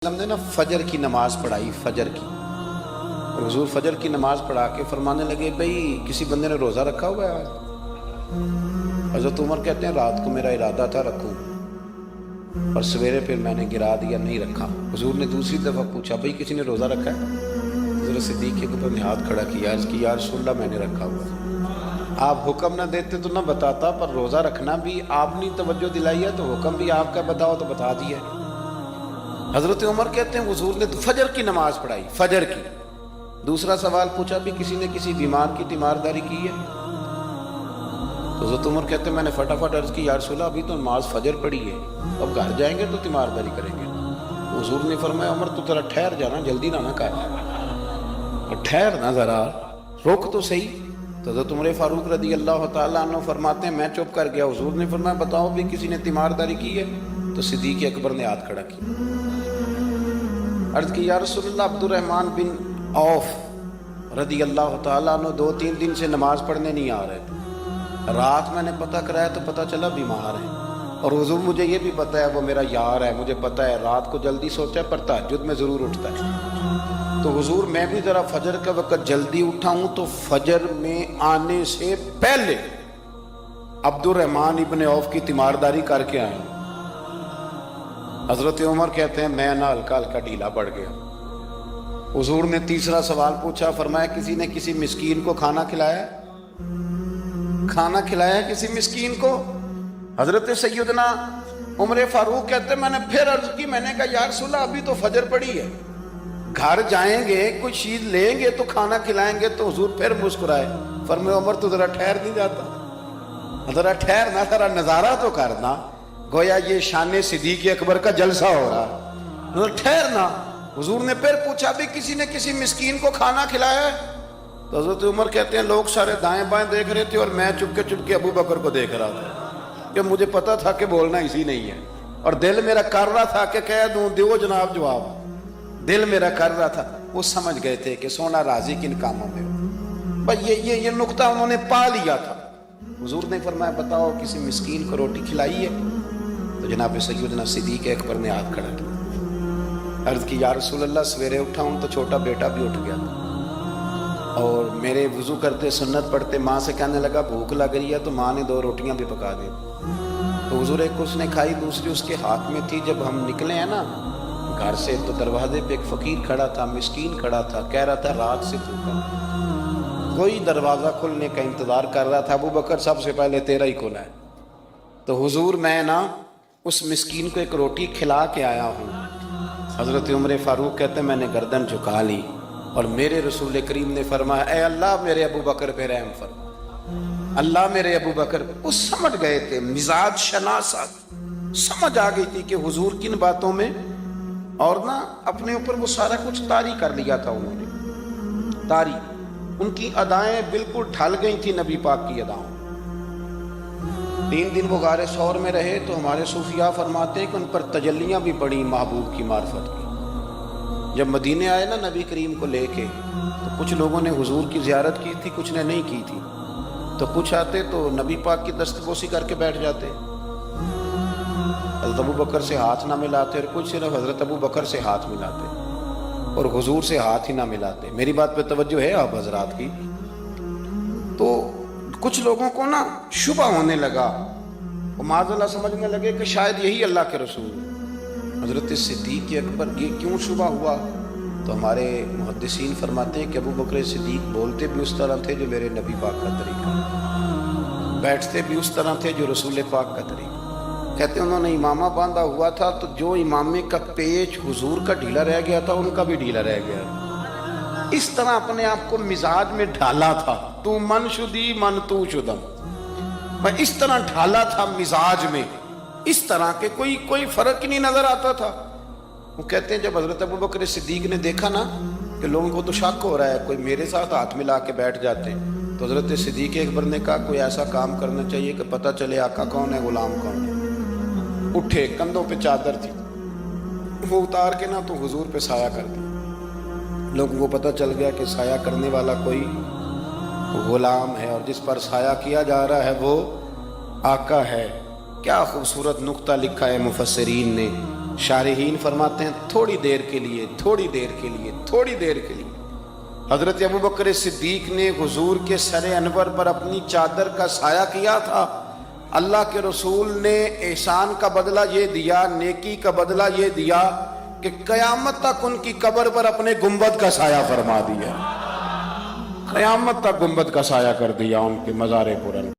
وسلم نے نا فجر کی نماز پڑھائی، فجر کی، اور حضور فجر کی نماز پڑھا کے فرمانے لگے بھئی کسی بندے نے روزہ رکھا ہوا ہے آج؟ حضرت عمر کہتے ہیں رات کو میرا ارادہ تھا رکھوں، اور سویرے پھر میں نے گرا دیا، نہیں رکھا۔ حضور نے دوسری دفعہ پوچھا بھئی کسی نے روزہ رکھا ہے؟ حضرت صدیق کے اوپر نے ہاتھ کھڑا کیا، عرض کی یا رسول اللہ میں نے رکھا ہوا ہے۔ آپ حکم نہ دیتے تو نہ بتاتا، پر روزہ رکھنا بھی آپ نے توجہ دلائی ہے تو حکم بھی آپ کا بتاؤ تو بتا دیا۔ حضرت عمر کہتے ہیں حضور نے تو فجر کی نماز پڑھائی، فجر کی۔ دوسرا سوال پوچھا بھی کسی نے کسی بیمار کی تیمارداری کی ہے؟ تو حضرت عمر کہتے ہیں میں نے فٹافٹ عرض کی یا رسول اللہ ابھی تو نماز فجر پڑھی ہے، اب گھر جائیں گے تو تیمارداری کریں گے۔ حضور نے فرمایا عمر تو ذرا ٹھہر جانا، جلدی نہ کر، ٹھہر نہ ذرا، روک تو صحیح۔ تو حضرت عمر فاروق رضی اللہ تعالیٰ عنہ فرماتے ہیں میں چپ کر گیا۔ حضور نے فرمایا بتاؤ بھی کسی نے تیمارداری کی ہے؟ تو صدیق اکبر نے ہاتھ کھڑا کیا، عرض کی یا رسول اللہ عبد الرحمن بن عوف رضی اللہ تعالیٰ عنہ 2-3 دن سے نماز پڑھنے نہیں آ رہے تھے، رات میں نے پتہ کرایا تو پتہ چلا بیمار ہیں، اور حضور مجھے یہ بھی پتہ ہے وہ میرا یار ہے، مجھے پتہ ہے رات کو جلدی سوتا ہے پر تہجد میں ضرور اٹھتا ہے۔ تو حضور میں بھی ذرا فجر کا وقت جلدی اٹھا ہوں تو فجر میں آنے سے پہلے عبد الرحمن ابن عوف کی تیمارداری کر کے آئے۔ حضرت عمر کہتے ہیں میں نہ ہلکا ہلکا ڈھیلا پڑ گیا۔ حضور نے تیسرا سوال پوچھا، فرمایا کسی نے کسی مسکین کو کھانا کھلایا؟ کھانا کھلایا کسی مسکین کو؟ حضرت سیدنا عمر فاروق کہتے ہیں میں نے پھر عرض کی، میں نے کہا یا رسول اللہ ابھی تو فجر پڑی ہے، گھر جائیں گے کوئی چیز لیں گے تو کھانا کھلائیں گے۔ تو حضور پھر مسکرائے، فرمایا عمر تو ذرا ٹھہر نہیں جاتا، ذرا ٹھہرنا، ذرا نظارہ تو کرنا، گویا یہ شان صدیق اکبر کا جلسہ ہو رہا، ذرا ٹھہرنا۔ حضور نے پھر پوچھا بھی کسی نے کسی مسکین کو کھانا کھلایا ہے؟ تو حضرت عمر کہتے ہیں لوگ سارے دائیں بائیں دیکھ رہے تھے اور میں چپ کے ابو بکر کو دیکھ رہا تھا، کہ مجھے پتا تھا کہ بولنا اسی نہیں ہے، اور دل میرا کر رہا تھا کہ کہہ دوں دیو جناب جواب، دل میرا کر رہا تھا۔ وہ سمجھ گئے تھے کہ سونا راضی کن کاموں میں ہو، بس یہ نقطہ انہوں نے پا لیا تھا۔ حضور نے فرمایا بتاؤ کسی مسکین کو روٹی کھلائی ہے؟ تو جناب سیدنا صدیق اکبر نے ہاتھ کھڑا کیا، عرض کی یا رسول اللہ سویرے اٹھا ہوں تو چھوٹا بیٹا بھی اٹھ گیا تھا، اور میرے وضو کرتے سنت پڑھتے ماں سے کہنے لگا بھوک لگ رہی ہے، تو ماں نے 2 روٹیاں بھی پکا دی، تو حضور ایک اس نے کھائی دوسری اس کے ہاتھ میں تھی۔ جب ہم نکلے ہیں نا گھر سے تو دروازے پہ ایک فقیر کھڑا تھا، مسکین کھڑا تھا، کہہ رہا تھا رات سے بھوکا، کوئی دروازہ کھلنے کا انتظار کر رہا تھا، ابو بکر سب سے پہلے تیرا ہی کھلا ہے۔ تو حضور میں نا اس مسکین کو ایک روٹی کھلا کے آیا ہوں۔ حضرت عمر فاروق کہتے ہیں میں نے گردن جھکا لی، اور میرے رسول کریم نے فرمایا اے اللہ میرے ابو بکر پہ رحم فرما، اللہ میرے ابو بکر پہ۔ وہ سمجھ گئے تھے، مزاج شناسات سمجھ آ گئی تھی کہ حضور کن باتوں میں، اور نا اپنے اوپر وہ سارا کچھ طاری کر لیا تھا انہوں نے، طاری، ان کی ادائیں بالکل ڈھل گئی تھی نبی پاک کی اداؤں۔ 3 دن وہ غار ثور میں رہے تو ہمارے صوفیاء فرماتے ہیں کہ ان پر تجلیاں بھی پڑیں محبوب کی معرفت کی۔ جب مدینے آئے نا نبی کریم کو لے کے، تو کچھ لوگوں نے حضور کی زیارت کی تھی، کچھ نے نہیں کی تھی، تو کچھ آتے تو نبی پاک کی دستبوسی کر کے بیٹھ جاتے، حضرت ابو بکر سے ہاتھ نہ ملاتے، اور کچھ صرف حضرت ابو بکر سے ہاتھ ملاتے اور حضور سے ہاتھ ہی نہ ملاتے۔ میری بات پہ توجہ ہے آپ حضرات کی؟ تو کچھ لوگوں کو نا شبہ ہونے لگا، وہ معاذ اللہ سمجھنے لگے کہ شاید یہی اللہ کے رسول ہیں۔ حضرت صدیق اکبر یہ کیوں شبہ ہوا؟ تو ہمارے محدثین فرماتے ہیں کہ ابو بکر صدیق بولتے بھی اس طرح تھے جو میرے نبی پاک کا طریقہ، بیٹھتے بھی اس طرح تھے جو رسول پاک کا طریقہ۔ کہتے ہیں انہوں نے امامہ باندھا ہوا تھا تو جو امامے کا پیچ حضور کا ڈھیلا رہ گیا تھا ان کا بھی ڈھیلا رہ گیا، اس طرح اپنے آپ کو مزاج میں ڈھالا تھا، تو من شدی من تو شدم، میں اس طرح ڈھالا تھا مزاج میں، اس طرح کہ کوئی فرق ہی نہیں نظر آتا تھا۔ وہ کہتے ہیں جب حضرت ابو بکر صدیق نے دیکھا نا کہ لوگوں کو تو شک ہو رہا ہے، کوئی میرے ساتھ ہاتھ ملا کے بیٹھ جاتے، تو حضرت صدیق اکبر نے کہا کوئی ایسا کام کرنا چاہیے کہ پتہ چلے آقا کون ہے غلام کون ہے۔ اٹھے، کندھوں پہ چادر تھی، وہ اتار کے نا تو حضور پہ سایہ کر دی، لوگوں کو پتہ چل گیا کہ سایہ کرنے والا کوئی غلام ہے، اور جس پر سایہ کیا جا رہا ہے وہ آقا ہے۔ کیا خوبصورت نقطہ لکھا ہے مفسرین نے، شارحین فرماتے ہیں تھوڑی دیر کے لیے، تھوڑی دیر کے لیے، تھوڑی دیر کے لیے حضرت ابوبکر صدیق نے حضور کے سر انور پر اپنی چادر کا سایہ کیا تھا۔ اللہ کے رسول نے احسان کا بدلہ یہ دیا، نیکی کا بدلہ یہ دیا کہ قیامت تک ان کی قبر پر اپنے گنبد کا سایہ فرما دیا، قیامت تک گنبد کا سایہ کر دیا ان کے مزار پرن۔